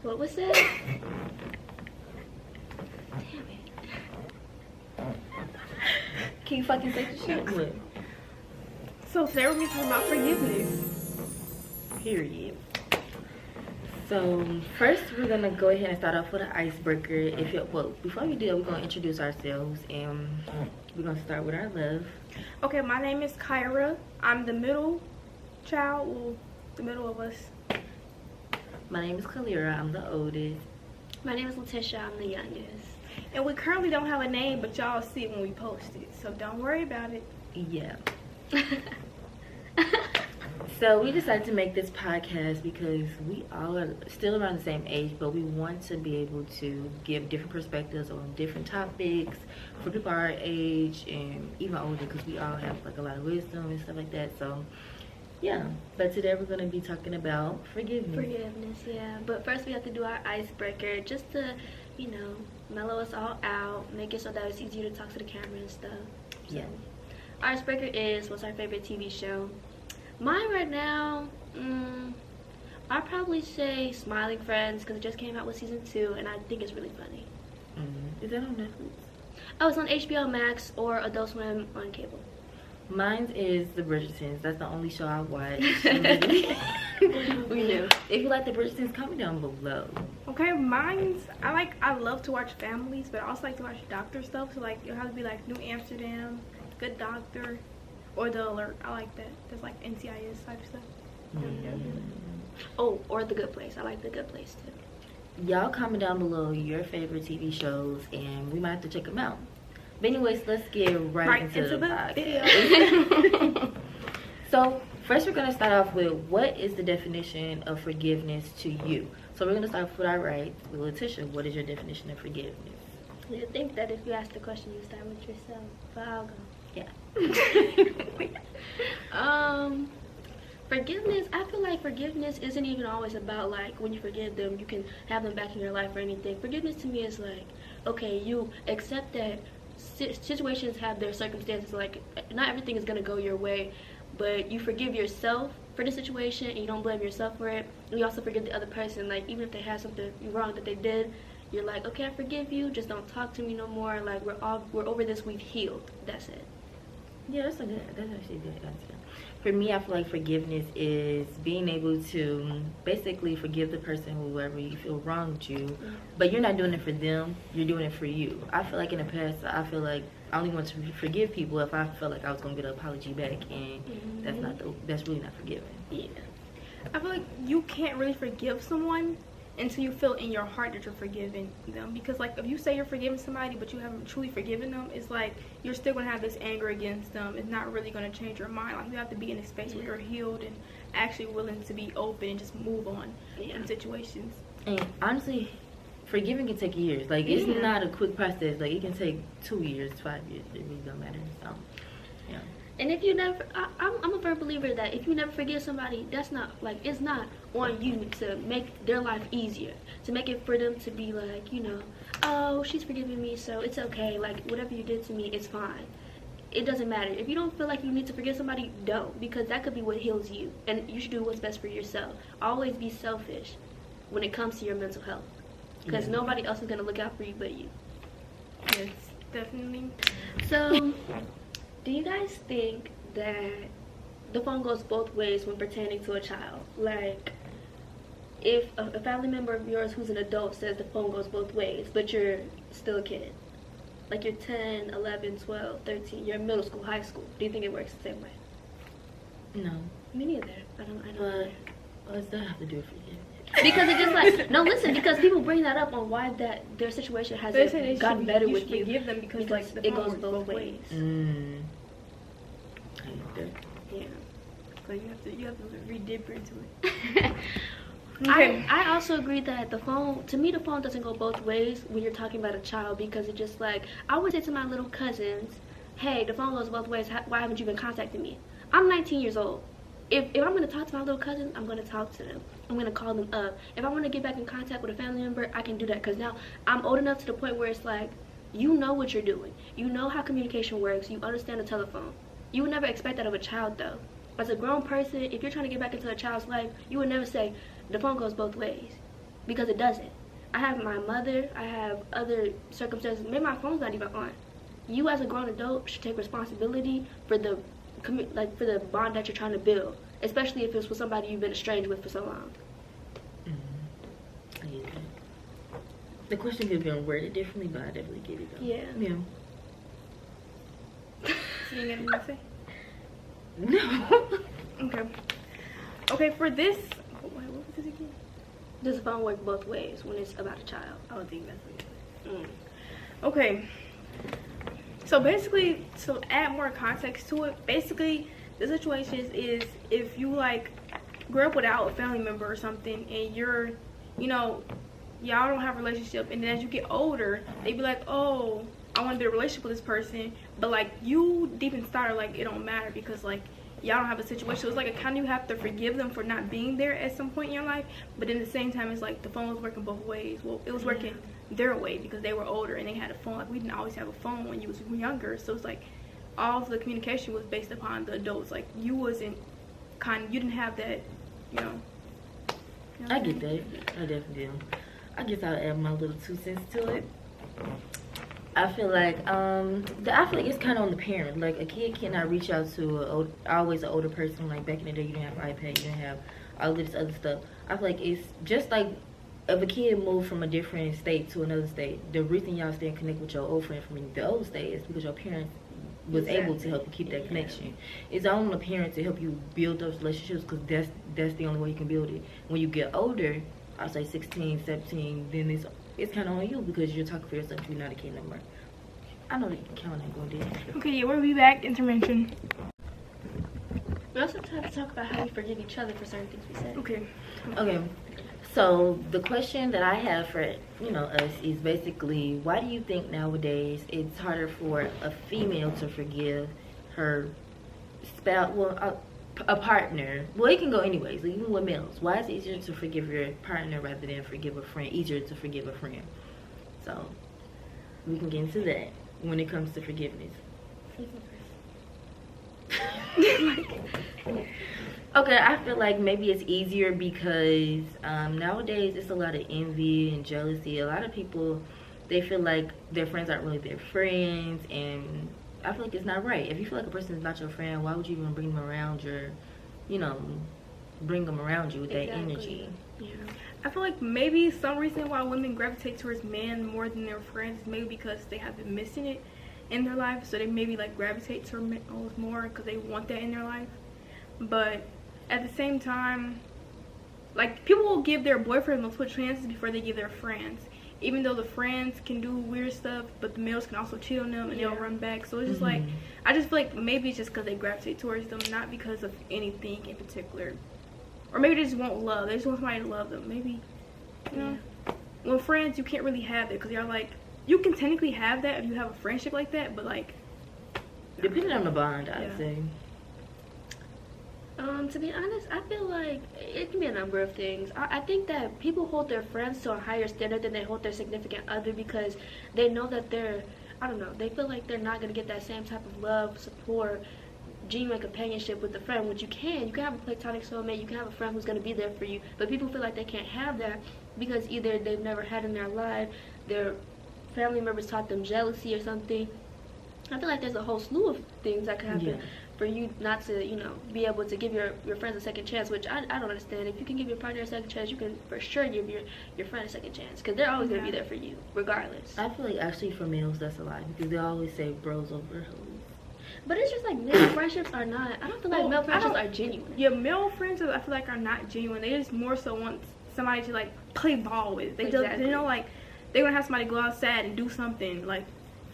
What was that? Damn it. Can you fucking say the shit? What? So today we're going to talk about forgiveness. Period. So first we're gonna go ahead and start off with an icebreaker. Before we do that, we're gonna introduce ourselves and we're gonna start with our love. Okay, my name is Kyra. I'm the middle child, well, the middle of us. My name is Kalira. I'm the oldest. My name is Letitia. I'm the youngest. And we currently don't have a name, but y'all see it when we post it. So don't worry about it. Yeah. So we decided to make this podcast because we all are still around the same age, but we want to be able to give different perspectives on different topics for people our age and even older, because we all have like a lot of wisdom and stuff like that. So yeah, but today we're going to be talking about forgiveness. Forgiveness, yeah. But first we have to do our icebreaker just to, you know, mellow us all out, make it so that it's easier to talk to the camera and stuff. So, Yeah. Our icebreaker is, what's our favorite TV show? Mine right now, I'd probably say Smiling Friends, because it just came out with season 2 and I think it's really funny. Is that on Netflix? Oh, it's on HBO Max or Adult Swim on cable. Mine is The Bridgertons. That's the only show I watch. We knew. If you like The Bridgertons, comment down below. Okay, I love to watch families, but I also like to watch doctor stuff. So like, it'll have to be like New Amsterdam, Good Doctor, or The Alert. I like that. That's like NCIS type stuff. Oh, or The Good Place. I like The Good Place too. Y'all comment down below your favorite TV shows and we might have to check them out. But anyways, let's get right into the podcast. video. So first we're going to start off with, what is the definition of forgiveness to you? So we're going to start off with our right with Letitia. What is your definition of forgiveness? You think that if you ask the question, you start with yourself, but I'll go. Yeah. Forgiveness, I feel like forgiveness isn't even always about like when you forgive them, you can have them back in your life or anything. Forgiveness to me is like, okay, you accept that situations have their circumstances, like not everything is going to go your way, but you forgive yourself for the situation and you don't blame yourself for it. And you also forgive the other person, like even if they had something wrong that they did, you're like, okay, I forgive you, just don't talk to me no more, like we're over this, we've healed, that's it. Yeah, that's actually a good answer. For me, I feel like forgiveness is being able to basically forgive the person, whoever you feel wronged you, but you're not doing it for them, you're doing it for you. I feel like in the past, I feel like I only want to forgive people if I felt like I was going to get an apology back, and that's really not forgiving. Yeah. I feel like you can't really forgive someone until you feel in your heart that you're forgiving them, because like if you say you're forgiving somebody but you haven't truly forgiven them, it's like you're still gonna have this anger against them. It's not really gonna change your mind. Like you have to be in a space where you're healed and actually willing to be open and just move on in situations. And honestly, forgiving can take years. Like it's not a quick process. Like it can take 2 years, 5 years. It really don't matter. So yeah. And if you never, I'm a firm believer that if you never forgive somebody, that's not, like, it's not on you to make their life easier. To make it for them to be like, you know, oh, she's forgiving me, so it's okay. Like, whatever you did to me, it's fine. It doesn't matter. If you don't feel like you need to forgive somebody, don't. Because that could be what heals you. And you should do what's best for yourself. Always be selfish when it comes to your mental health. Because nobody else is going to look out for you but you. Yes, definitely. So, do you guys think that the phone goes both ways when pertaining to a child? Like, if a family member of yours who's an adult says the phone goes both ways, but you're still a kid, like you're 10, 11, 12, 13, you're in middle school, high school, do you think it works the same way? No. Me neither. I don't But what does that have to do with forgiveness? Because it just like, no, listen, because people bring that up on why their situation hasn't gotten better with you. Forgive them because like the it goes both ways. Yeah. So you have to read deeper into it. I also agree that the phone doesn't go both ways when you're talking about a child, because it just like, I would say to my little cousins, hey, the phone goes both ways, why haven't you been contacting me? I'm 19 years old. If I'm going to talk to my little cousins, I'm going to talk to them. I'm going to call them up. If I want to get back in contact with a family member, I can do that, because now I'm old enough to the point where it's like, you know what you're doing. You know how communication works. You understand the telephone. You would never expect that of a child, though. As a grown person, if you're trying to get back into a child's life, you would never say, the phone goes both ways. because it doesn't. I have my mother, I have other circumstances. Maybe my phone's not even on. You as a grown adult should take responsibility for the for the bond that you're trying to build, especially if it's with somebody you've been estranged with for so long. Mm-hmm. Yeah. The question could have been worded differently, but I definitely get it though. Yeah. Yeah. So you got anything to say? No. Okay, for this, what was this again? Does the phone work both ways when it's about a child? I don't think that's what it is. Okay. So basically, to add more context to it, basically the situation is if you like grew up without a family member or something, and you're, you know, y'all don't have a relationship, and then as you get older, they be like, oh, I want to be in a relationship with this person, but like you deep inside are like, it don't matter because like y'all don't have a situation. So it's like a kind of you have to forgive them for not being there at some point in your life, but at the same time it's like the phone was working both ways. Well, it was working their way because they were older and they had a phone. Like we didn't always have a phone when you was younger, so it's like all of the communication was based upon the adults. Like you wasn't you didn't have that, you know. I get that. I definitely do. I guess I'll add my little 2 cents to it. I feel like it's kind of on the parent. Like a kid cannot reach out to always an older person. Like back in the day, you didn't have iPad, you didn't have all this other stuff. I feel like it's just like if a kid moved from a different state to another state, the reason y'all stay in connect with your old friend from the old state is because your parents was able to help you keep that connection. It's on the parent to help you build those relationships because that's the only way you can build it. When you get older, I'll say 16, 17, then it's kind of on you because you're talking for yourself. You're not a kid no more. I know that you can count and go there. Okay, yeah, we'll be back. Intervention. We also have to talk about how we forgive each other for certain things we said. Okay. So the question that I have for us is basically, why do you think nowadays it's harder for a female to forgive her spouse? Well, a partner. Well, it can go anyways. Like, even with males, why is it easier to forgive your partner rather than forgive a friend? Easier to forgive a friend. So we can get into that when it comes to forgiveness. Okay, I feel like maybe it's easier because nowadays it's a lot of envy and jealousy. A lot of people, they feel like their friends aren't really their friends, and I feel like it's not right. If you feel like a person is not your friend, why would you even bring them around bring them around you with that energy? Yeah. I feel like maybe some reason why women gravitate towards men more than their friends is maybe because they have been missing it in their life, so they maybe like gravitate towards men more because they want that in their life. But at the same time, like people will give their boyfriend multiple chances before they give their friends, even though the friends can do weird stuff, but the males can also cheat on them and they'll run back. So it's just like, I just feel like maybe it's just because they gravitate towards them, not because of anything in particular. Or maybe they just want love. They just want somebody to love them. Maybe, you know. Well, friends, you can't really have it because you're like, you can technically have that if you have a friendship like that, but like, depending on the bond, I'd say. To be honest, I feel like it can be a number of things. I think that people hold their friends to a higher standard than they hold their significant other because they know that they feel like they're not going to get that same type of love, support, genuine companionship with a friend, which you can have a platonic soulmate, you can have a friend who's going to be there for you, but people feel like they can't have that because either they've never had in their life, their family members taught them jealousy or something. I feel like there's a whole slew of things that could happen for you not to, be able to give your friends a second chance, which I don't understand. If you can give your partner a second chance, you can for sure give your friend a second chance because they're always going to be there for you regardless. I feel like actually for males that's a lie because they always say bros over hoes. But it's just like male friendships are not, I don't feel like male friendships are genuine. Yeah, male friendships I feel like are not genuine. They just more so want somebody to like play ball with. They just, like they're going to have somebody go outside and do something like,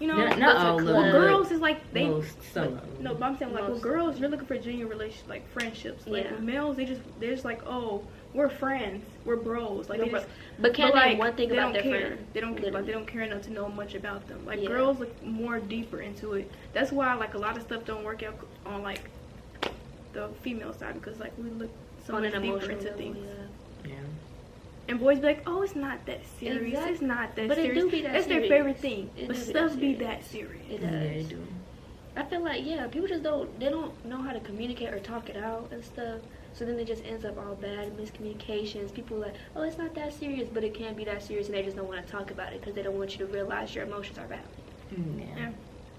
not all of them. Girls is like they some no, but I'm saying like with girls you're looking for genuine relationships, like friendships. Like with males they're just like, oh, we're friends, we're bros. Like but can't they one thing about their friend? They don't care enough to know much about them. Like girls look more deeper into it. That's why like a lot of stuff don't work out on like the female side because like we look so much deeper into things. Yeah. And boys be like, oh, it's not that serious. Exactly. It's not that but serious. It do be that That's serious. their favorite thing. It but stuff be that serious. It does. Yeah, it do. I feel like, people just don't know how to communicate or talk it out and stuff. So then it just ends up all bad, miscommunications. People are like, oh, it's not that serious, but it can be that serious, and they just don't want to talk about it because they don't want you to realize your emotions are valid. Yeah.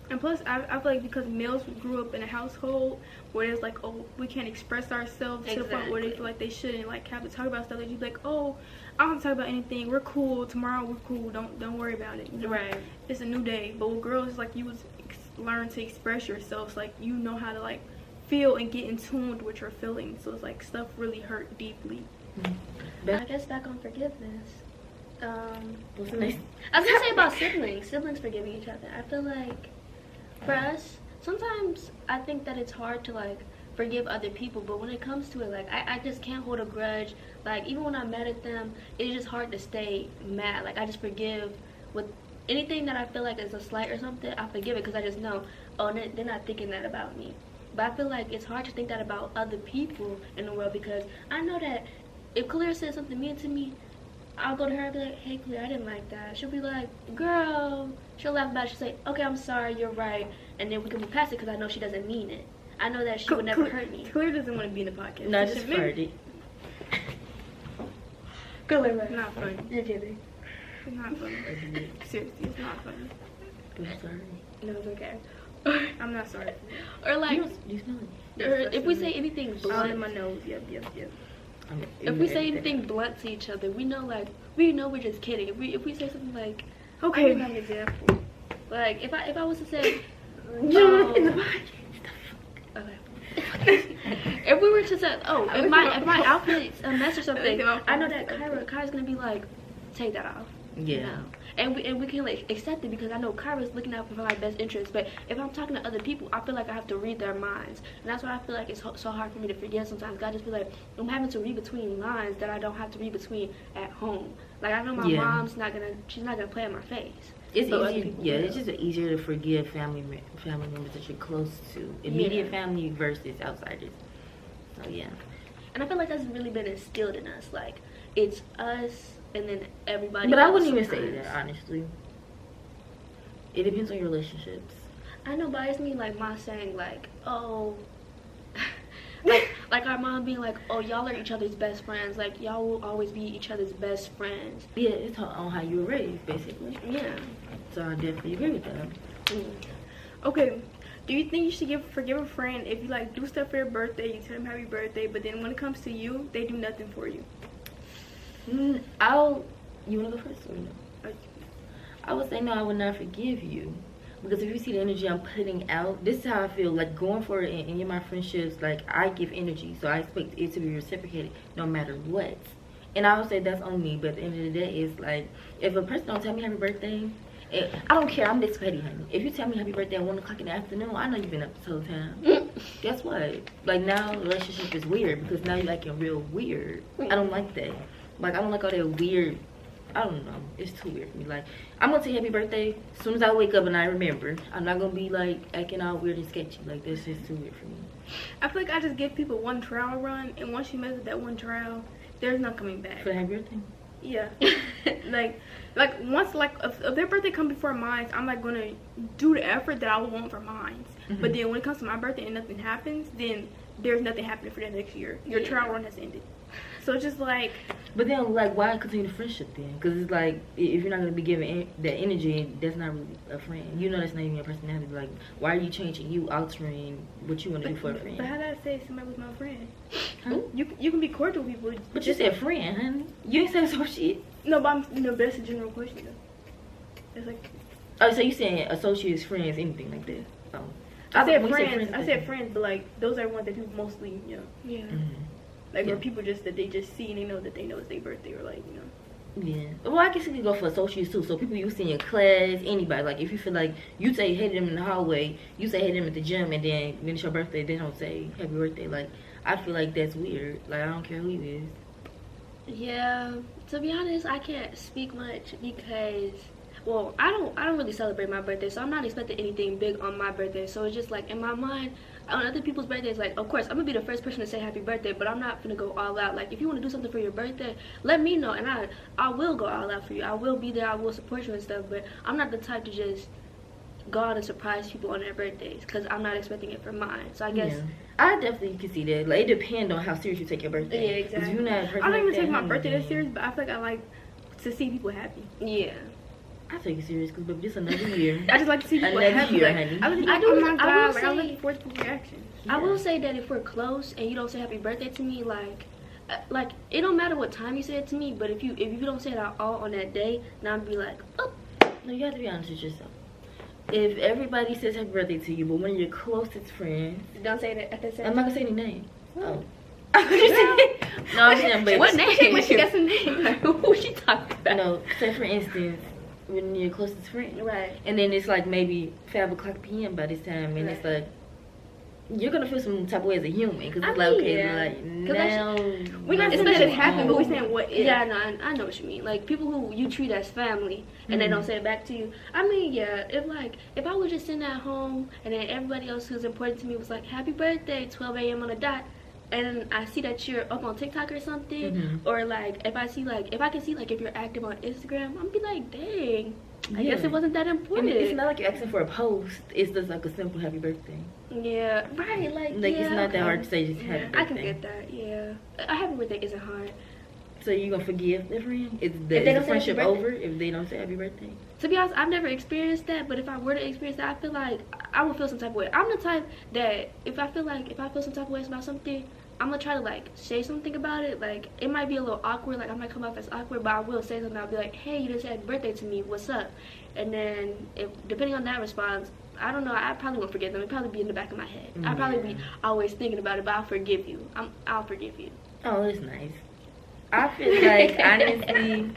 And plus, I feel like because males grew up in a household where it's like, oh, we can't express ourselves to the point where they feel like they shouldn't like have to talk about stuff. That you'd be like, oh, I don't have to talk about anything. We're cool. Tomorrow we're cool. Don't worry about it. You know? Right. It's a new day. But with girls, it's like you was learn to express yourself. So like you know how to like feel and get in tune with your feelings. So it's like stuff really hurt deeply. I guess back on forgiveness. What's the next? I was gonna say about siblings forgiving each other. I feel like for us, sometimes I think that it's hard to like forgive other people, but when it comes to it, like I just can't hold a grudge. Like even when I'm mad at them, it's just hard to stay mad. Like I just forgive with anything that I feel like is a slight or something. I forgive it because I just know, oh, they're not thinking that about me. But I feel like it's hard to think that about other people in the world, because I know that if Claire says something mean to me, I'll go to her and be like, hey, Claire, I didn't like that. She'll be like, girl. She'll laugh about it. She'll say, okay, I'm sorry, you're right. And then we can move past it because I know she doesn't mean it. I know that she would never hurt me. Claire doesn't want to be in the podcast. No, I just farted. Claire, Not funny. you're kidding. It's not funny. Seriously, it's not funny. I'm sorry. No, it's okay. I'm not sorry. Or like, You smell it. or if we say anything All in blunt, my nose. Yep. if we say anything blunt to each other, we know we're just kidding. If we say something like, Okay. I can have an example. Like if I was to say, in the podcast. okay. If we were to say, oh, if my outfit's a mess or something, I know that Kyra's gonna be like, take that off. Yeah. No. And we can like accept it because I know Kyra's looking out for my best interest. But if I'm talking to other people, I feel like I have to read their minds, and that's why I feel like it's so hard for me to forget sometimes. I just feel like I'm having to read between lines that I don't have to read between at home. Like I know my mom's she's not gonna play in my face. It's But easier. Yeah, it's just easier to forgive family members that you're close to, immediate family versus outsiders. So yeah. And I feel like that's really been instilled in us. Like it's us and then everybody. But I else wouldn't even say sometimes. that, honestly. It depends on your relationships. I know, but it's me like my saying like, oh, like our mom being like, oh, y'all are each other's best friends. Like y'all will always be each other's best friends. Yeah, it's on how you were raised, basically. Yeah. So I definitely agree with that. Okay. Do you think you should forgive a friend if you like do stuff for your birthday, you tell them happy birthday, but then when it comes to you, they do nothing for you? You wanna go first or no? I would say no, I would not forgive you. Because if you see the energy I'm putting out, this is how I feel. Like going for it in my friendships, like I give energy, so I expect it to be reciprocated no matter what. And I would say that's on me, but at the end of the day, it's like if a person don't tell me happy birthday, I don't care. I'm this petty, honey. If you tell me happy birthday at 1 o'clock in the afternoon, I know you've been up this whole time. Guess what? Like now, the relationship is weird because now you're acting real weird. I don't like that. Like I don't like all that weird. I don't know. It's too weird for me. Like I'm gonna tell you happy birthday as soon as I wake up and I remember. I'm not gonna be like acting all weird and sketchy. Like that's just too weird for me. I feel like I just give people one trial run, and once you mess with that one trial, there's no coming back. For the happy birthday. Yeah. like once if their birthday come before mine, I'm like gonna do the effort that I would want for mine. But then when it comes to my birthday and nothing happens, then there's nothing happening for the next year. Your trial run has ended. So it's just like. But then, like, why continue the friendship then? Because it's like, if you're not going to be giving that energy, that's not really a friend. You know that's not even your personality. Like, why are you changing? You altering what you want to do for a friend. But how did I say somebody was my friend? Huh? You can be cordial with people. But you said friend, honey. You ain't saying some shit. No, but that's a general question, though. It's like. Oh, so you saying associates, friends, anything like that? Oh. I said friends. I said friends, but, like, those are ones that people mostly, you know. Yeah. Mm-hmm. Like, or people just that they just see and they know that they know it's their birthday, or like, you know. Yeah. Well, I guess you could go for associates too. So people you see in your class, anybody. Like if you feel like you say hey to them in the hallway, you say hey to them at the gym, and then when it's your birthday, they don't say happy birthday. Like I feel like that's weird. Like I don't care who he is. Yeah. To be honest, I can't speak much because, well, I don't really celebrate my birthday, so I'm not expecting anything big on my birthday. So it's just like in my mind, on other people's birthdays, like of course I'm gonna be the first person to say happy birthday, but I'm not gonna go all out. Like if you want to do something for your birthday, let me know, and I will go all out for you. I will be there. I will support you and stuff. But I'm not the type to just go out and surprise people on their birthdays because I'm not expecting it for mine. So I guess I definitely can see that. Like, it depends on how serious you take your birthday. Yeah, exactly. 'Cause you're not a person I don't even like take my that, birthday that serious, but I feel like I like to see people happy. yeah. I take it serious because, baby, this another year. I just like to see people Another happy. year, Like, honey. I was I like, do- oh my I will god, like, I'm say- looking forward to people's reactions. I will say that if we're close and you don't say happy birthday to me, like it don't matter what time you say it to me, but if you don't say it at all on that day, then I'll be like, oh. No, you have to be honest with yourself. If everybody says happy birthday to you, but one of your closest friends, Don't say that at the same I'm time. not gonna say any name. Oh. No, I'm saying, but What name? When she got some name. Who she talking about? No, say for instance, when your closest friend, Right. and then it's like maybe 5:00 p.m. by this time, and it's like you're gonna feel some type of way as a human because it's like, okay, like now We're not saying that it happened, but we're saying what if. Yeah, no, I know what you mean. Like people who you treat as family and they don't say it back to you. I mean, yeah, if I was just sitting at home and then everybody else who's important to me was like, happy birthday, 12 a.m. on the dot, and then I see that you're up on TikTok or something, or like if I can see like if you're active on Instagram, I'm be like, dang, I guess it wasn't that I important. mean, it's not like you're asking for a post. It's just like a simple happy birthday. Yeah, right. Like It's not that hard to say just happy birthday. I can get that. Yeah, a happy birthday isn't hard. So you gonna forgive their friend? Is they the don't say happy friendship birthday? over if they don't say happy birthday? To be honest, I've never experienced that, but if I were to experience that, I feel like I would feel some type of way. I'm the type that if I feel some type of way about something, I'm gonna try to like say something about it. Like it might be a little awkward, like I might come off as awkward, but I will say something. I'll be like, hey, you just said happy birthday to me, what's up? And then if depending on that response, I don't know, I probably won't forget them. It'll probably be in the back of my head. I'll probably be always thinking about it, but I'll forgive you. I'll forgive you. Oh, that's nice. I feel like honestly,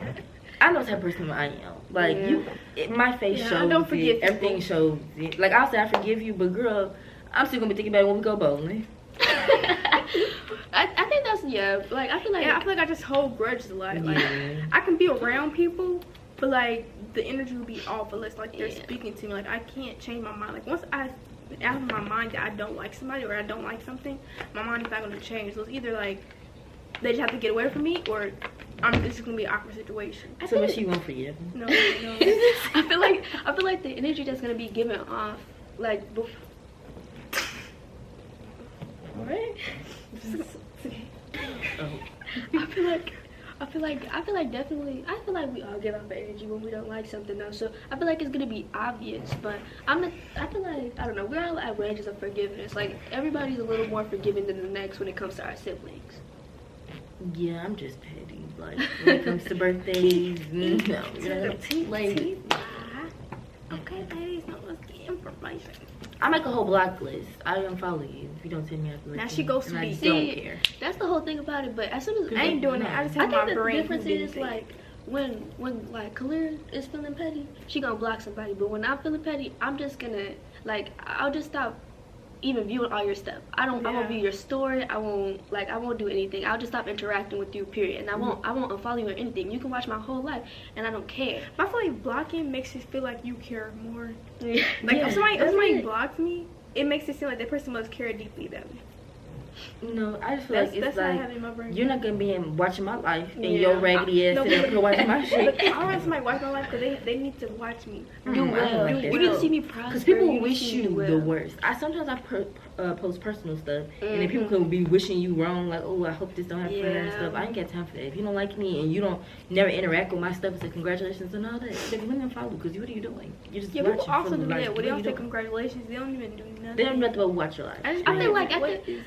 I know what type of person I am. Like my face shows I don't forgive it. Everything shows it. Like I'll say I forgive you, but girl, I'm still gonna be thinking about it when we go bowling. I think that's like I feel like I just hold grudges a lot. Like I can be around people, but like the energy will be off unless like they're speaking to me. Like I can't change my mind. Like once I out of my mind that I don't like somebody or I don't like something, my mind is not gonna change. So it's either like they just have to get away from me, or it's just gonna be an awkward situation. So what you want for you? No. I feel like the energy that's gonna be given off, like, what? I feel like definitely. I feel like we all give off energy when we don't like something though. So I feel like it's gonna be obvious, but I feel like I don't know. We're all at ranges of forgiveness. Like everybody's a little more forgiving than the next when it comes to our siblings. Yeah, I'm just petty. Like when it comes to birthdays, no. Like okay, ladies, no, let's get information. I make a whole block list. I don't follow you if you don't tell me happy birthday. Now she goes and I sweet. don't See, care. That's the whole thing about it. But as soon as I ain't doing that. I just I have think my that the brain. difference is like when like Kalir is feeling petty, she gonna block somebody. But when I'm feeling petty, I'm just gonna like I'll just stop even viewing all your stuff. I won't view your story. I won't do anything. I'll just stop interacting with you, period. And I won't unfollow you or anything. You can watch my whole life and I don't care. But I feel like blocking makes it feel like you care more. Yeah. Like if somebody blocks me, it makes it seem like that person must care deeply about me. No, I just feel like it's that's what I like have in my brain. you're not gonna be watching my life and your raggedy ass sitting up here watching my shit. I want somebody watch my life because they need to watch me. Do well. like that. You need to see me prosper. Because people need to wish see me you well. the worst. Sometimes I post personal stuff, and then people could be wishing you wrong, like, oh, I hope this don't happen and stuff. I ain't got time for that. If you don't like me and you don't never interact with my stuff and say congratulations and all that, then let me follow. Because what are you doing? You're just watching. People also for do the that. life. When What they are don't you say doing? congratulations, they don't even do nothing. They don't know about watch your life. I feel like what is this?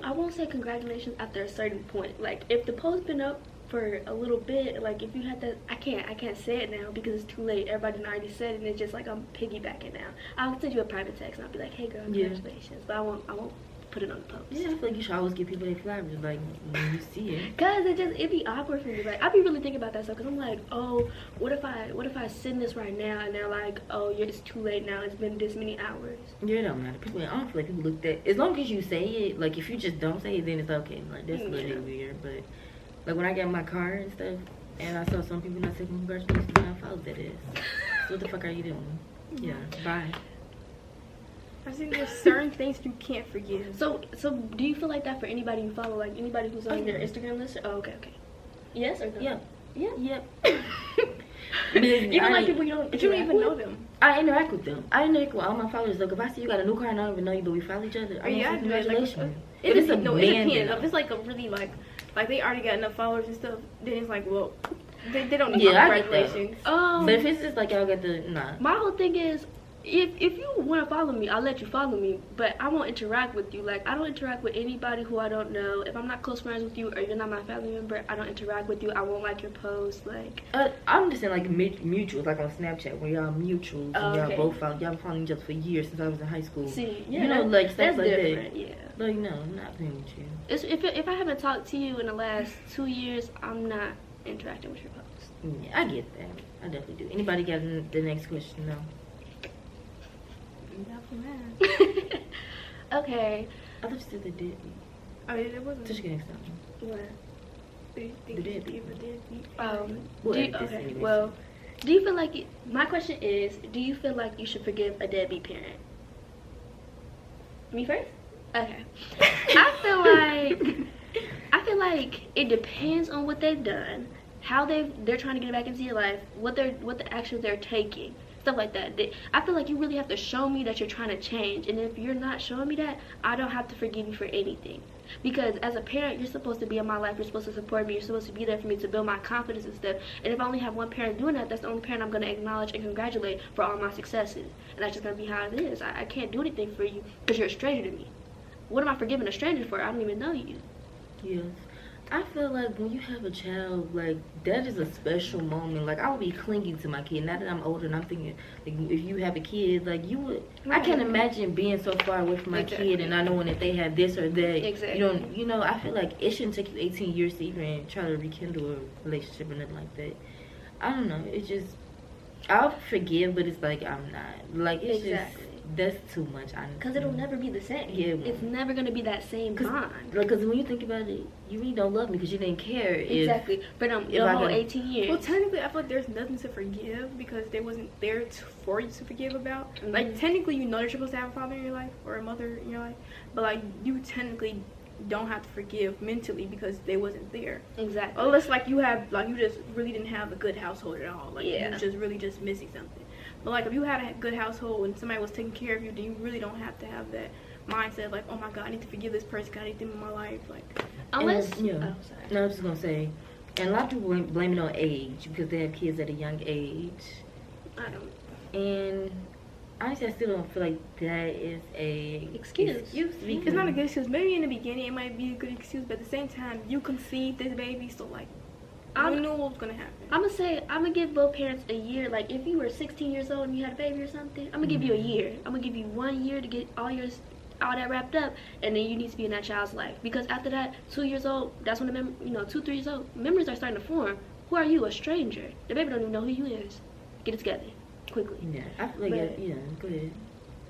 I won't say congratulations after a certain point. Like if the post's been up for a little bit, like if you had that, I can't say it now because it's too late. Everybody already said it, and it's just like I'm piggybacking now. I'll send you a private text and I'll be like, hey girl, congratulations, but I won't put it on the post. Yeah, I feel like you should always give people their flowers, like when you see it. Cause it'd be awkward for me. Like I be really thinking about that stuff. Cause I'm like, oh, what if I send this right now and they're like, oh, it's too late now. It's been this many hours. Yeah, it don't matter. People, I don't feel like people look that. As long as you say it, like if you just don't say it, then it's okay. Like that's a little weird, but like when I got my car and stuff, and I saw some people not saying congratulations, and I followed that ass. So what the fuck are you doing? Yeah, bye. I think there's certain things you can't forgive. So do you feel like that for anybody you follow? Like anybody who's on your Instagram list? Oh, okay. Yes or no? Yep. Even like people you don't even know them. I interact with them. I interact with all my followers. Like if I see you got a new car and I don't even know you, but we follow each other, I'm Yeah, like, congratulations. It If it's a depends. man, If it's like a really like they already got enough followers and stuff, then it's like, well, they don't need Yeah, my I get that. congratulations. But if it's just like y'all got the My whole thing is, if you want to follow me, I'll let you follow me, but I won't interact with you. Like, I don't interact with anybody who I don't know. If I'm not close friends with you or you're not my family member, I don't interact with you. I won't like your post. Like, I'm just saying like mutuals, like on Snapchat when y'all mutuals and y'all both follow. Y'all been following each other for years since I was in high school. See, yeah, you know, like stuff that's like different. that. Yeah. Like no, I'm not playing with you. It's, if I haven't talked to you in the last 2 years, I'm not interacting with your posts. Yeah, I get that. I definitely do. Anybody got the next question? No. Okay. I thought you said they did. Oh yeah, there wasn't. Just kidding. Something. What? Do you think you should give a deadbeat? Okay. Well, do you feel like my question is, do you feel like you should forgive a deadbeat parent? Me first? Okay. I feel like it depends on what they've done, how they're trying to get back into your life, what the actions they're taking, stuff like that. I feel like you really have to show me that you're trying to change, and if you're not showing me that, I don't have to forgive you for anything. Because as a parent, you're supposed to be in my life, you're supposed to support me, you're supposed to be there for me to build my confidence and stuff. And if I only have one parent doing that, that's the only parent I'm going to acknowledge and congratulate for all my successes. And that's just going to be how it is. I can't do anything for you because you're a stranger to me. What am I forgiving a stranger for? I don't even know you. Yes. I feel like when you have a child, like, that is a special moment. Like, I would be clinging to my kid. Now that I'm older and I'm thinking, like, if you have a kid, like, you would... I can't imagine being so far away from my kid and not knowing if they have this or that. Exactly. You know, I feel like it shouldn't take you 18 years to even try to rekindle a relationship or nothing like that. I don't know. It's just... I'll forgive, but it's like, I'm not. Like, it's just... That's too much, honestly. Because it'll never be the same. Yeah. It's never going to be that same bond. Because when you think about it, you really don't love me because you didn't care. Exactly. For the whole 18 years. Well, technically, I feel like there's nothing to forgive because they wasn't there for you to forgive about. Mm-hmm. Like, technically, you know you're supposed to have a father in your life or a mother in your life. But, like, you technically don't have to forgive mentally because they wasn't there. Exactly. Unless, like, you just really didn't have a good household at all. Like, you was just really just missing something. But, like, if you had a good household and somebody was taking care of you, then you really don't have to have that mindset of, like, oh, my God, I need to forgive this person. I need them in my life. Like, unless, No, I was just going to say, and a lot of people blame it on age because they have kids at a young age. I don't. And honestly, I still don't feel like that is a excuse. It's not a good excuse. Maybe in the beginning it might be a good excuse, but at the same time, you conceived this baby, so, like, I knew what was going to happen. I'm going to give both parents a year. Like, if you were 16 years old and you had a baby or something, I'm going to give you a year. I'm going to give you 1 year to get all that wrapped up, and then you need to be in that child's life. Because after that, 2 years old, that's when 2, 3 years old, memories are starting to form. Who are you? A stranger. The baby don't even know who you is. Get it together. Quickly. Yeah, I feel like, go ahead.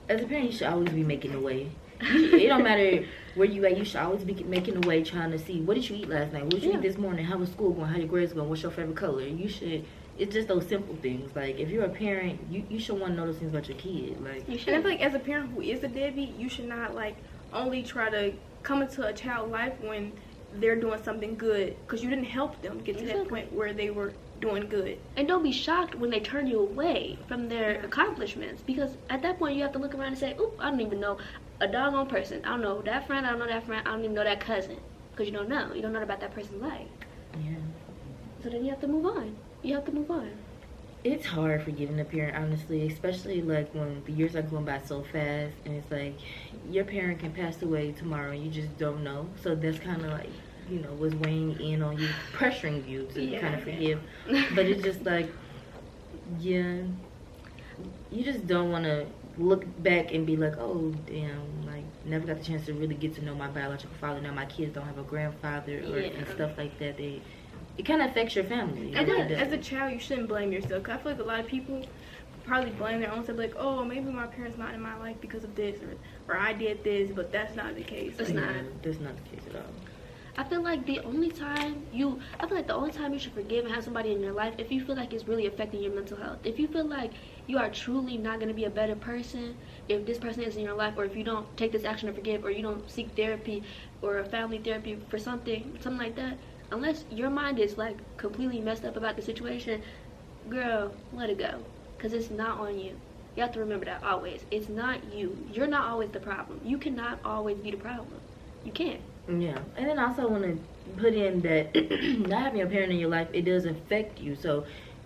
As a parent, you should always be making a way. It don't matter where you at, you should always be making a way, trying to see what did you eat last night, what did you eat this morning, how was school going, how your grades going, what's your favorite color. It's just those simple things. Like, if you're a parent, you should want to know those things about your kid. Like, you should. And I feel like as a parent who is a deadbeat, you should not, like, only try to come into a child's life when they're doing something good, because you didn't help them get to that point where they were doing good. And don't be shocked when they turn you away from their accomplishments, because at that point you have to look around and say, oop, I don't even know a doggone person. I don't know that friend, I don't know that friend, I don't even know that cousin, because you don't know about that person's life. Yeah. So then you have to move on. It's hard forgiving a parent, honestly, especially like when the years are going by so fast, and it's like your parent can pass away tomorrow and you just don't know. So that's kind of like, was weighing in on you, pressuring you to kind of forgive. But it's just like, you just don't want to look back and be like, oh, damn, like, never got the chance to really get to know my biological father. Now my kids don't have a grandfather and stuff like that. It kind of affects your family. And then, as a child, you shouldn't blame yourself. Cause I feel like a lot of people probably blame their own self, like, oh, maybe my parents not in my life because of this, or I did this, but that's not the case. It's not. That's not the case at all. I feel like the only time you should forgive and have somebody in your life if you feel like it's really affecting your mental health. If you feel like you are truly not going to be a better person if this person is in your life, or if you don't take this action to forgive, or you don't seek therapy or a family therapy for something like that, unless your mind is like completely messed up about the situation, girl, let it go. Because it's not on you. You have to remember that always. It's not you. You're not always the problem. You cannot always be the problem. You can't. Yeah. And then I also want to put in that not having a parent in your life, it does affect you. So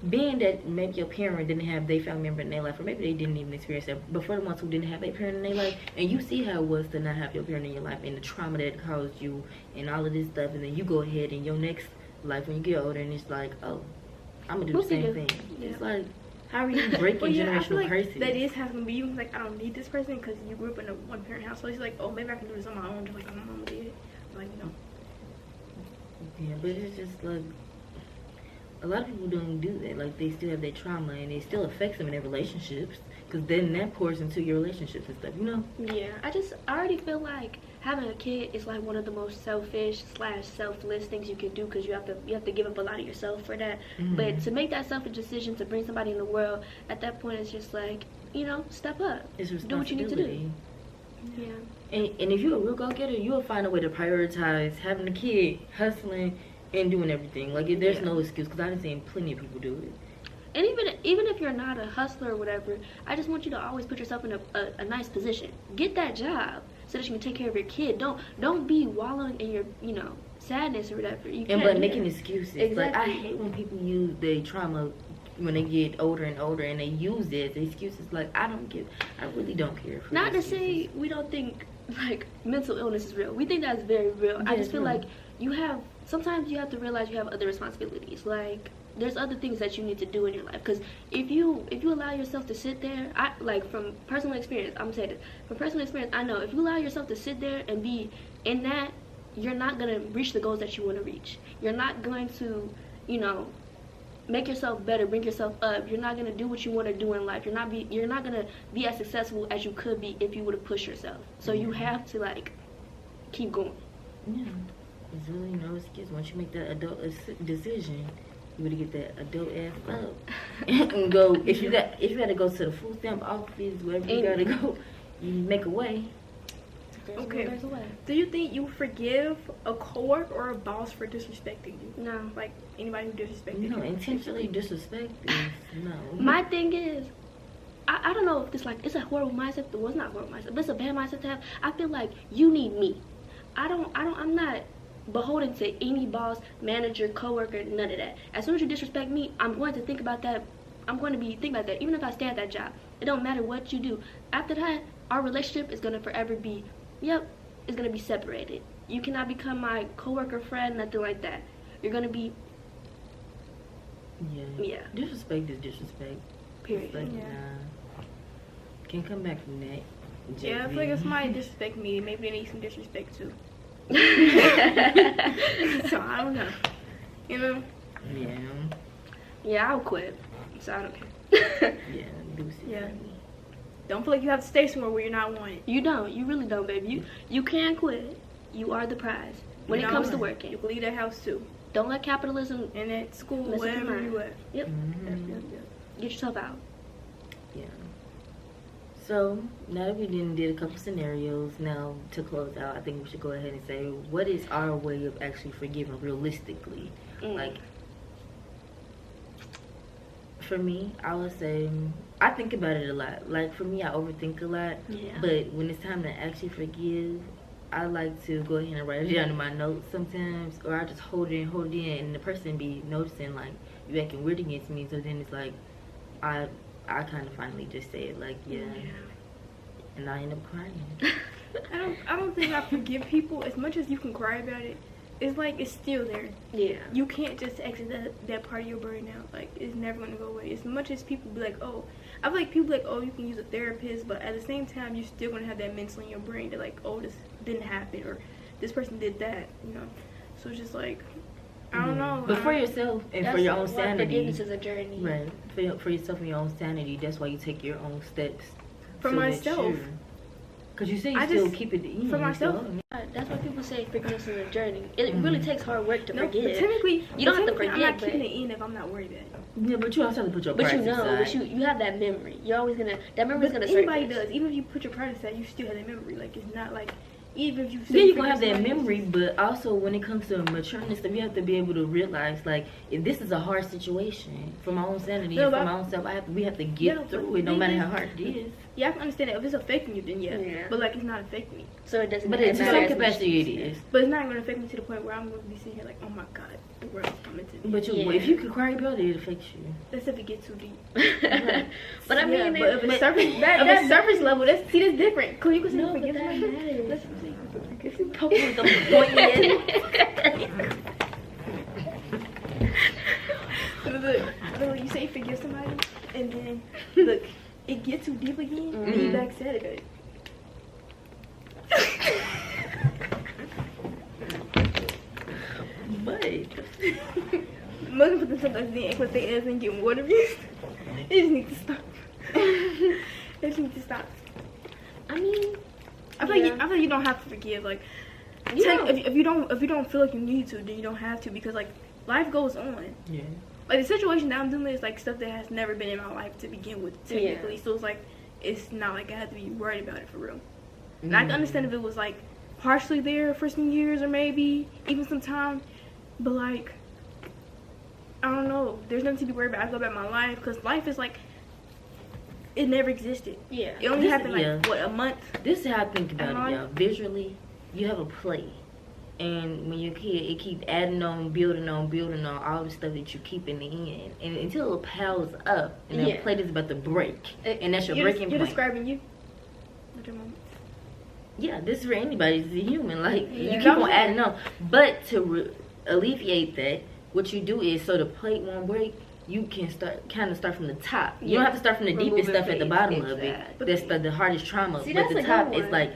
being that maybe your parent didn't have their family member in their life, or maybe they didn't even experience that, but for the ones who didn't have a parent in their life, and you see how it was to not have your parent in your life, and the trauma that it caused you, and all of this stuff, and then you go ahead in your next life when you get older, and it's like, oh, I'm gonna do the same thing. Yeah. It's like, how are you breaking generational curses? That is happening, but you like, I don't need this person because you grew up in a one-parent household. It's like, oh, maybe I can do this on my own, just like my mama did. Like, you know. Yeah, but it's just like, a lot of people don't do that. Like, they still have that trauma, and it still affects them in their relationships, because then that pours into your relationships and stuff, you know? Yeah, I already feel like having a kid is like one of the most selfish/selfless things you can do, because you have to give up a lot of yourself for that. Mm-hmm. But to make that selfish decision to bring somebody in the world, at that point it's just like, you know, step up. It's responsibility. Do what you need to do. Yeah. And if you're a real go-getter, you'll find a way to prioritize having a kid, hustling, and doing everything. Like, there's no excuse, because I've seen plenty of people do it. And even if you're not a hustler or whatever, I just want you to always put yourself in a nice position. Get that job so that you can take care of your kid. Don't be wallowing in your, you know, sadness or whatever. But making excuses. Exactly. Like, I hate when people use the trauma when they get older and older, and they use it as excuses. Like, I really don't care for not to excuses. say we don't think like mental illness is real. We think that's very real. Yeah, I just feel like sometimes you have to realize you have other responsibilities. Like, there's other things that you need to do in your life, because if you allow yourself to sit there, from personal experience, I'm gonna say this, from personal experience, I know if you allow yourself to sit there and be in that, you're not gonna reach the goals that you want to reach. You're not going to, you know, make yourself better, bring yourself up. You're not gonna do what you want to do in life. You're not gonna be as successful as you could be if you would have pushed yourself. So you have to like keep going. Yeah, there's really no excuse. Once you make that adult decision, you gotta get that adult ass up and go. If you gotta go to the food stamp office, wherever you gotta go, you make a way. There's a way. Do you think you forgive a coworker or a boss for disrespecting you? No. Like, anybody who disrespected you? No, intentionally disrespect is no. My thing is, I don't know if this, like, it's a horrible mindset. Well, it's not a horrible mindset, but it's a bad mindset to have. I feel like you need me. I'm not beholden to any boss, manager, coworker, none of that. As soon as you disrespect me, I'm going to think about that. I'm going to be thinking about that. Even if I stay at that job, it don't matter what you do. After that, our relationship is going to forever be, it's going to be separated. You cannot become my coworker, friend, nothing like that. You're going to be, yeah. Disrespect is disrespect. Period. Like, can't come back from that. Yeah, I feel like if somebody disrespect me, maybe they need some disrespect too. So I don't know. You know? Yeah. Yeah, I'll quit. So I don't care. Yeah. Don't feel like you have to stay somewhere where you're not wanted. You don't. You really don't, baby. You can quit. You are the prize when it comes to working. You can leave that house too. Don't let capitalism and at school, wherever you at. Yep. Mm-hmm. Yep. Get yourself out. Yeah. So now that we did a couple scenarios, now to close out, I think we should go ahead and say, what is our way of actually forgiving realistically? Like, for me, I would say, I think about it a lot. Like, for me, I overthink a lot. Yeah. But when it's time to actually forgive, I like to go ahead and write it down in my notes sometimes, or I just hold it in, and the person be noticing, like, you acting weird against me. So then it's like, I kind of finally just say it, like, yeah. And I end up crying. I don't think I forgive people as much as you can cry about it. It's like it's still there. Yeah. You can't just exit that part of your brain out. Like, it's never gonna go away. As much as people be like, oh, I feel like people be like, oh, you can use a therapist, but at the same time, you're still gonna have that mental in your brain that like, oh, this didn't happen, or this person did that, you know. So it's just like, I don't know. But for yourself and for your own sanity. Forgiveness is a journey. Right. For yourself and your own sanity, that's why you take your own steps. For myself. Because you say you still keep it in. For myself. That's why people say forgiveness is a journey. It really takes hard work to forgive. But technically, you don't have to forget. I'm not keeping it in if I'm not worried about it. Yeah, but you also have to put your pride aside. But you have that memory. You're always gonna, that memory's gonna circulate. Anybody does. Even if you put your pride aside, you still have that memory. Like, it's not like even if you say Then you're forgive gonna have that somebody, memory, but also when it comes to maturing and stuff, you have to be able to realize, like, if this is a hard situation for my own sanity, No, and for but- my own self, we have to get through it, no matter how hard it is. Yeah, I can understand that if it's affecting you, then Yeah. but like it's not affecting me. So it doesn't. But matter to some as much capacity, as it you is. But it's not going to affect me to the point where I'm going to be sitting here like, oh my god, the world's coming to me. But Yeah. if you can cry about it, it affects you. That's if it gets too deep. said. But I mean, but if it's surface, if that- it's surface level, that's different. Cause you can say No, but forgive that somebody. matters. Let's say If you poke with the look, you say forgive somebody, and then look, it gets too deep again, and you backset it. But Most of the sometimes they act like they ass and get more abused. It just needs to stop. It just needs to stop. I mean, I feel like you don't have to forgive. Like, if you don't feel like you need to, then you don't have to, because like life goes on. yeah. Like the situation that I'm dealing with is like stuff that has never been in my life to begin with, technically. So it's like it's not like I have to be worried about it for real. And I can understand if it was like partially there for some years or maybe even some time, but like I don't know. There's nothing to be worried about. I go about my life because life is like it never existed. yeah. It only This- happened like yeah. what, a month. This is how I think about Am I? it, y'all. Visually, you have a play. And when you're a kid, it keeps adding on, building on all the stuff that you keep in the end. And until it piles up, and that Yeah. plate is about to break. And that's your breaking You're point. describing you. At your moment. Yeah, this is for anybody. It's a human. Like, Yeah. you keep on adding on. But to alleviate that, what you do is, so the plate won't break, you can start from the top. You don't have to start from the deepest Removing stuff at the things, bottom of it. exactly. That's the hardest trauma. See, but that's the a top good is one. like,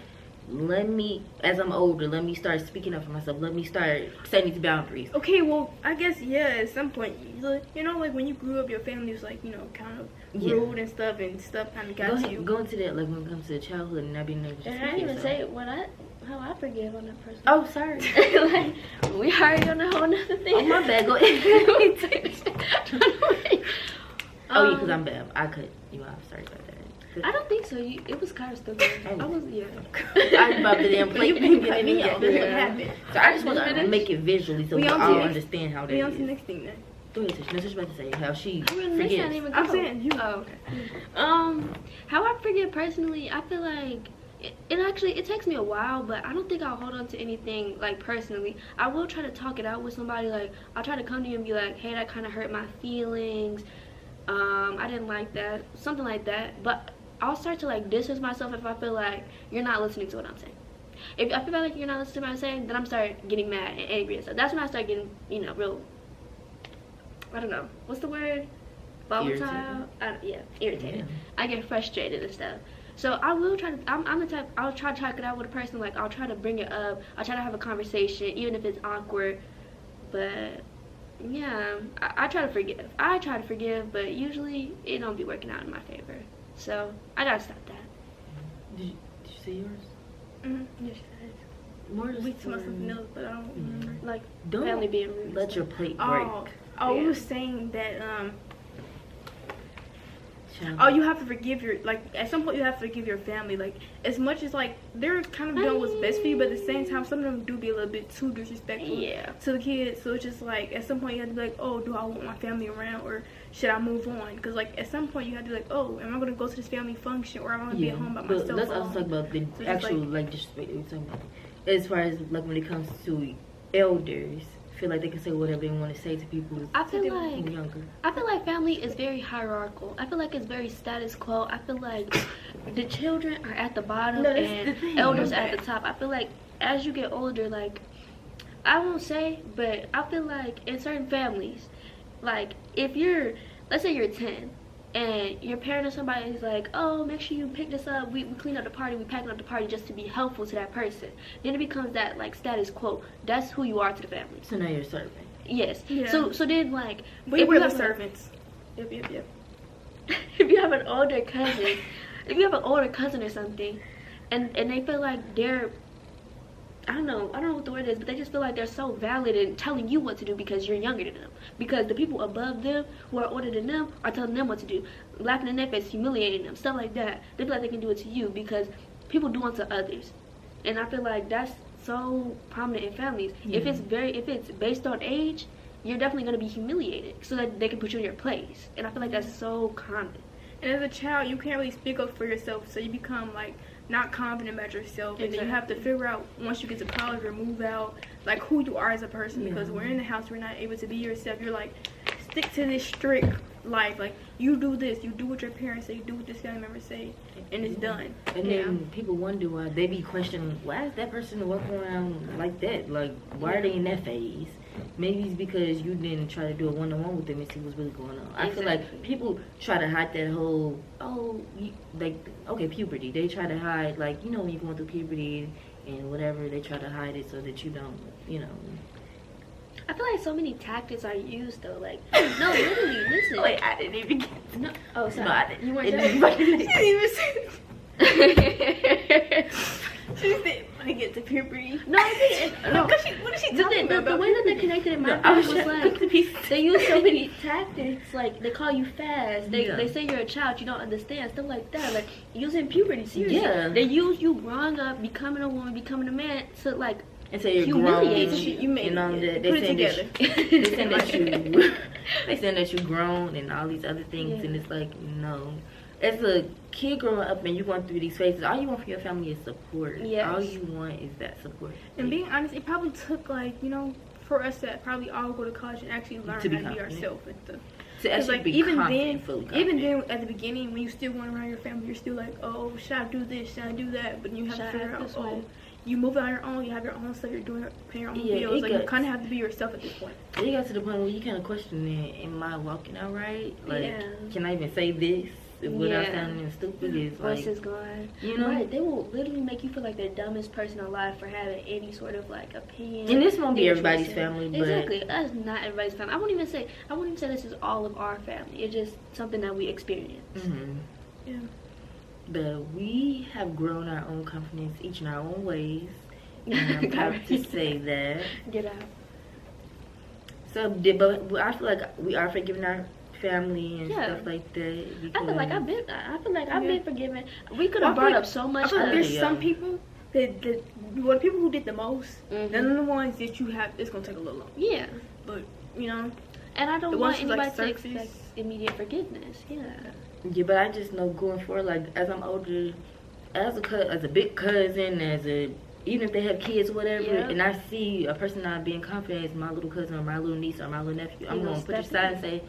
let me, as I'm older, let me start speaking up for myself. Let me start setting these boundaries. Okay, well, I guess, yeah, at some point, you know, like when you grew up, your family was like, you know, kind of Yeah. rude and stuff kind of got to you. Go into that, like when it comes to childhood and not being able to And speak I didn't even yourself. say how I forgive on that person. Oh, sorry. Like, we already on a whole nother thing. Oh, my bad. Go ahead. Oh, yeah, because I'm bad. I cut you off. Sorry about that. I don't think so. It was kind of still good. Oh. I was, yeah. I was about the damn plate. You cut me off. That's what Yeah. happened. So I just want to make it visually so We we on all to- understand how that We on to the is. next thing then. Go ahead, Tish. No, she's about to say how she I mean, this forgets. ain't even I'm go. saying you. Oh, okay. How I forgive personally, I feel like it takes me a while, but I don't think I'll hold on to anything like personally. I will try to talk it out with somebody. Like, I'll try to come to you and be like, hey, that kind of hurt my feelings. I didn't like that, something like that. But I'll start to like distance myself if I feel like you're not listening to what I'm saying. If I feel like you're not listening to what I'm saying, then I'm start getting mad and angry and stuff. That's when I start getting, you know, real, I don't know, what's the word? Volatile? Irritated. Yeah. I get frustrated and stuff. So I will try to, I'm the type, I'll try to talk it out with a person. Like, I'll try to bring it up. I'll try to have a conversation, even if it's awkward. But yeah, I try to forgive. I try to forgive, but usually it don't be working out in my favor. So I gotta stop that. Did you say yours? Mm-hmm. Yes, it More We talking about something else, but I don't remember. is. Like, Don't family being rude. let your plate break. Oh, we Yeah. were saying that Child. oh, you have to forgive your, like, at some point you have to forgive your family. Like, as much as, like, they're kind of doing what's best for you, but at the same time, some of them do be a little bit too disrespectful Yeah. to the kids. So it's just, like, at some point you have to be like, oh, do I want my family around, or should I move on? Because, like, at some point you have to be like, oh, am I going to go to this family function, or am I going to be at home by myself? But let's alone? also talk about the So just, actual, like- like, disrespect we were talking about. As far as, like, when it comes to elders, feel like they can say whatever they want to say to people I feel who like are younger. family is very hierarchical. I feel like it's very status quo. I feel like the children are at the bottom No, that's and the thing. elders are at the top. I feel like as you get older, like, I won't say, but I feel like in certain families, like, if you're, let's say you're 10 and your parent or somebody is like, oh, make sure you pick this up, we clean up the party, we packing up the party just to be helpful to that person, then it becomes that, like, status quo. That's who you are to the family. So now you're a servant. Yes. Yeah. So then, like, We if were you the have a- servants. Yep. if you have an older cousin, or something, and they feel like they're, I don't know what the word is, but they just feel like they're so valid in telling you what to do because you're younger than them. Because the people above them who are older than them are telling them what to do, laughing in their face, humiliating them, stuff like that. They feel like they can do it to you because people do unto others. And I feel like that's so prominent in families. If it's based on age, you're definitely going to be humiliated so that they can put you in your place. And I feel like that's so common. And as a child, you can't really speak up for yourself, so you become like not confident about yourself, and then you have to figure out once you get to college or move out, like who you are as a person. Because when you're in the house, you're not able to be yourself. You're like, stick to this strict life. Like, you do this, you do what your parents say, you do what this family members say, and it's done. And then people wonder why they be questioning, why is that person walking around like that? Like, why are they in that phase? Maybe it's because you didn't try to do a one-on-one with them and see what's really going on. I feel like people try to hide that whole, puberty. They try to hide, like, you know, when you're going through puberty and whatever, they try to hide it so that you don't, you know. I feel like so many tactics are used though. Like, no, literally, listen. Wait, I didn't even get to. No, oh, sorry. No, I didn't. You weren't She didn't even say. She said, "When I get to puberty." No, I think no. What is she talking about? The way that they connected in my mind was like they use so many tactics. Like they call you fast. They say you're a child, you don't understand, stuff like that. Like using puberty, seriously. Yeah. They use you growing up, becoming a woman, becoming a man to like. And so you're grown, you made that they saying they saying that you're grown and all these other things, and it's like, no. As a kid growing up and you're going through these phases, all you want for your family is support. Yes. All you want is that support. And being honest, it probably took like, you know, for us to probably all go to college and actually learn how to be ourselves and stuff. To actually be confident, fully confident. Even then, at the beginning, when you still going around your family, you're still like, oh, should I do this? Should I do that? But you have to figure out, oh, you move on your own, you have your own stuff, you're paying your own bills. Like, you kind of have to be yourself at this point. It got to the point where you kind of question it. Am I walking out right? Like, can I even say this without sounding stupid? Is like, voices going. You know? Right, they will literally make you feel like the dumbest person alive for having any sort of, like, opinion. And this won't be everybody's family, but... Exactly. Us, not everybody's family. I wouldn't even say this is all of our family. It's just something that we experience. Mm-hmm. Yeah. But we have grown our own confidence each in our own ways. And I'm proud to say that. Get out. So, but I feel like we are forgiving our family and stuff like that. I feel like I've been forgiven. We could have brought up so much. I feel like there's some people that the people who did the most, they're the ones that you have. It's gonna take a little long. Yeah. But you know. And I don't want anybody to expect immediate forgiveness. Yeah. Yeah, but I just know going forward, like as I'm older, as a big cousin, even if they have kids or whatever, and I see a person not being confident as my little cousin or my little niece or my little nephew, I'm gonna put you aside and say,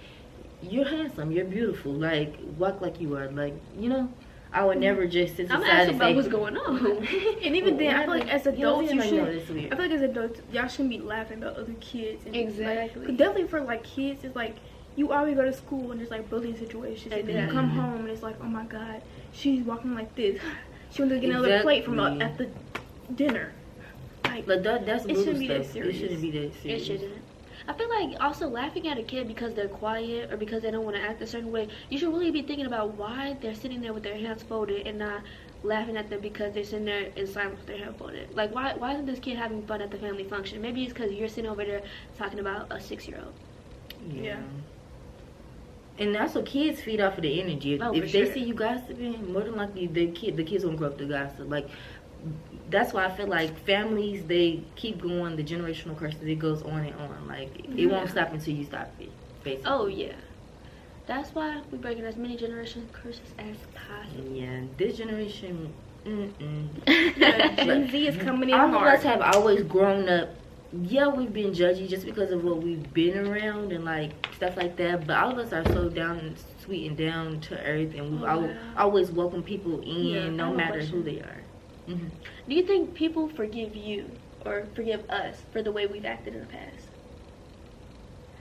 "You're handsome, you're beautiful. Like walk like you are. Like you know." I would never just sit aside and say, what's going on. And even then, I feel like as adults, you should. I feel like as adults, y'all shouldn't be laughing about other kids. And exactly. Like, definitely for like kids, it's like you always go to school and there's like bullying situations, and then you come home and it's like, oh my god, she's walking like this. She wants to get another plate from at the dinner. Like, but that's it shouldn't be that serious. It shouldn't be that serious. It shouldn't. I feel like also laughing at a kid because they're quiet or because they don't want to act a certain way, you should really be thinking about why they're sitting there with their hands folded and not laughing at them because they're sitting there in silence with their hands folded. Like, why isn't this kid having fun at the family function? Maybe it's because you're sitting over there talking about a 6-year-old. Yeah. And also, kids feed off of the energy. If they see you gossiping, more than likely the kids won't grow up to gossip. Like, that's why I feel like families, they keep going, the generational curses, it goes on and on. Like, it won't stop until you stop it, basically. Oh, yeah. That's why we're breaking as many generational curses as possible. Yeah, this generation, Gen Z is coming in hard. All of us have always grown up. Yeah, we've been judgy just because of what we've been around and, like, stuff like that. But all of us are so down and sweet and down to earth. And we've always welcomed people in, no matter who they are. Mm-hmm. Do you think people forgive you or forgive us for the way we've acted in the past?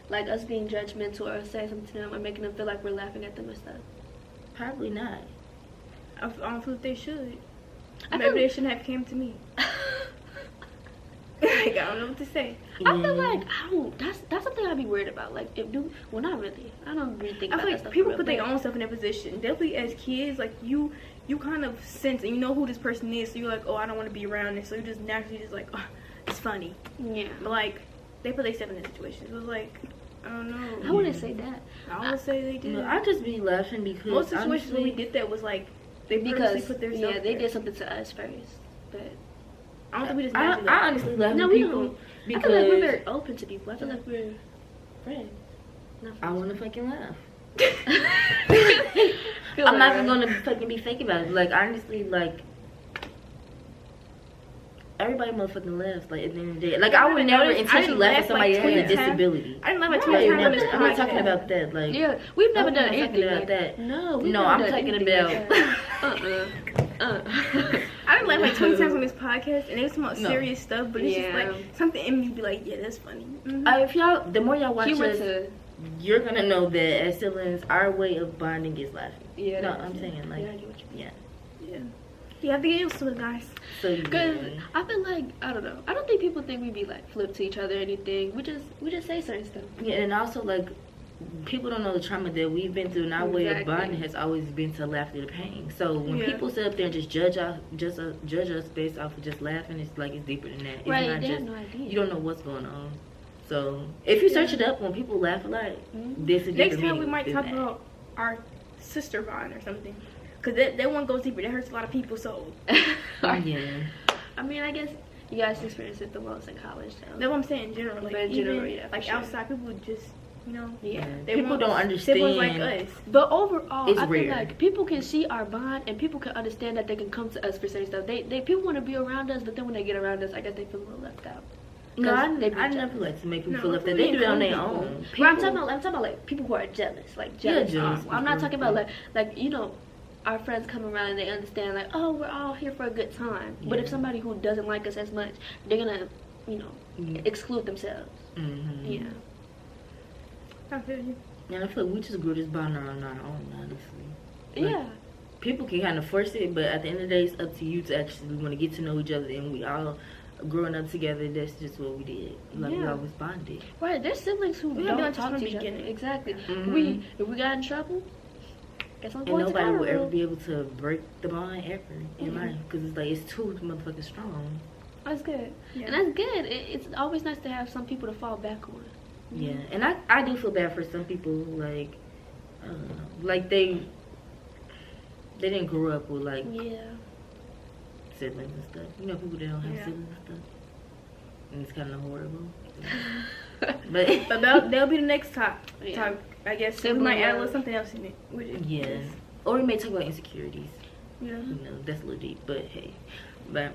Like us being judgmental or saying something to them or making them feel like we're laughing at them and stuff? Probably not. I don't feel like they should. Maybe they shouldn't have came to me. Like, I don't know what to say. Yeah. I feel like that's something I'd be worried about. Like, well, not really. I don't really think about that stuff. I feel like people put their own self in their position. Definitely as kids, like you kind of sense and you know who this person is, so you're like, oh, I don't want to be around this. So you just naturally just like, oh, it's funny. Yeah. But like, they put themselves in that situation. It was like, I don't know. I wouldn't say that. I would say they did. No, I just be laughing because most situations when we did that was like they put themselves. Yeah, they did something to us first, but. I don't think we just I honestly love No, we people don't. because I feel like we're very open to people. I feel like we're friends. Not I friends. want to fucking laugh. Feel I'm not like even gonna fucking be fake about it. Like honestly, like everybody motherfucking laughs. Like at the end of the day, like I would never intentionally laugh at somebody that had a disability. I didn't laugh at Like, 20 times on this I'm not talking podcast. about that. Like Yeah, we've never I'm done not anything talking about like that. No, we've No, never I'm done talking anything about. Like I didn't laugh like 20 times on this podcast, and it was some No. serious stuff, but it's just Yeah. like something in me be like, yeah, that's funny. Mm-hmm. If y'all, the more y'all watch Humor us, to you're gonna know that as siblings, our way of bonding is laughing. yeah. No, that's I'm it. saying like Yeah, I get what you mean. yeah. You have to get used to it, guys. So Cause yeah. I feel like I don't know. I don't think people think we be like flip to each other or anything. We just say certain stuff. Yeah, and also like people don't know the trauma that we've been through, and our way of Exactly. bonding has always been to laugh through the pain. So when Yeah. people sit up there and just judge us based off of just laughing, it's like it's deeper than that. It's Right? not They just have no idea. you don't know what's going on. So if you search it up, when people laugh a lot, this is Next deeper time we meaning might than talk that. about our sister bond or something. Because that one goes deeper. That hurts a lot of people, so. Yeah. I mean, I guess you guys experience it the most in college. So. That's what I'm saying in general. Like, But in general, even, yeah, for like sure. outside, people just, you know. Yeah. They People want don't understand. siblings like us. But overall, It's I feel rare. like people can see our bond and people can understand that they can come to us for certain stuff. They people want to be around us, but then when they get around us, I guess they feel a little left out. No, They be I jealous. never like to make people No, feel like that. we They do it on their include own. But I'm talking about like people who are jealous, like jealous. jealous I'm not people, talking about yeah. like you know, our friends come around and they understand like, oh, we're all here for a good time. But if Yeah. somebody who doesn't like us as much, they're gonna, you know, Mhm. exclude themselves. Mm-hmm. Yeah. I feel you. And I feel like we just grew this bond on our own, honestly. Like, Yeah. people can kind of force it, but at the end of the day, it's up to you to actually want to get to know each other, and we all growing up together. That's just what we did. Like we Yeah. always bonded. Right. There's siblings who We don't have been talk from to the each other. beginning. Exactly. Mhm. If we got in trouble, guess I'm And going to nobody will ever room. be able to break the bond ever in Mhm. life, because it's like it's too motherfucking strong. That's good. Yeah. And that's good. It's always nice to have some people to fall back on. Yeah, and I do feel bad for some people who like they didn't grow up with like Yeah. siblings and stuff. You know, people that don't have Yeah. siblings and stuff, and it's kind of horrible. But But that'll be the next talk. Yeah. I guess Sibling we might add a love. little something else in it. With it. yeah, or we may talk about insecurities. Yeah. You know, that's a little deep, but hey. But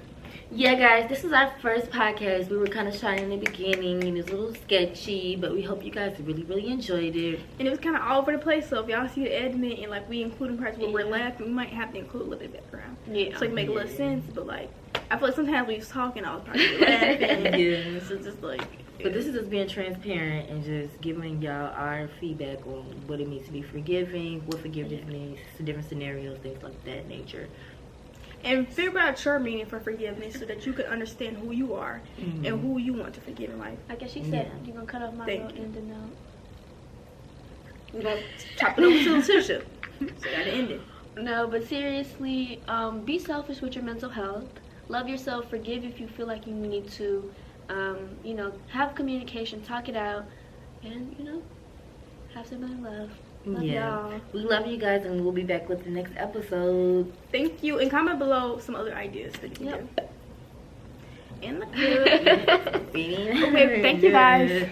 yeah, guys, this is our first podcast. We were kind of shy in the beginning, and it was a little sketchy, but we hope you guys really enjoyed it. And it was kind of all over the place, so if y'all see the edit and like we include parts where we're Yeah. laughing, we might have to include a little bit of background. Yeah. So it can make a little Yeah. sense, but like, I feel like sometimes we was talking, I was probably laughing. Yeah. So it's just like, But this is us being transparent and just giving y'all our feedback on what it means to be forgiving, what forgiveness means, different scenarios, things like that nature. and figure out your meaning for forgiveness so that you can understand who you are Mhm. and who you want to forgive in life. I guess you said Yeah. you're gonna cut off my Thank little you. end of note. We're gonna chop it over to the tissue. So I gotta end it. No, but seriously, be selfish with your mental health. Love yourself. Forgive if you feel like you need to. You know, have communication. Talk it out, and you know, have sibling love. Love y'all. We love you guys, and we'll be back with the next episode. Thank you, and comment below some other ideas that you can Yep. do. And the good. Okay, Okay, thank you guys.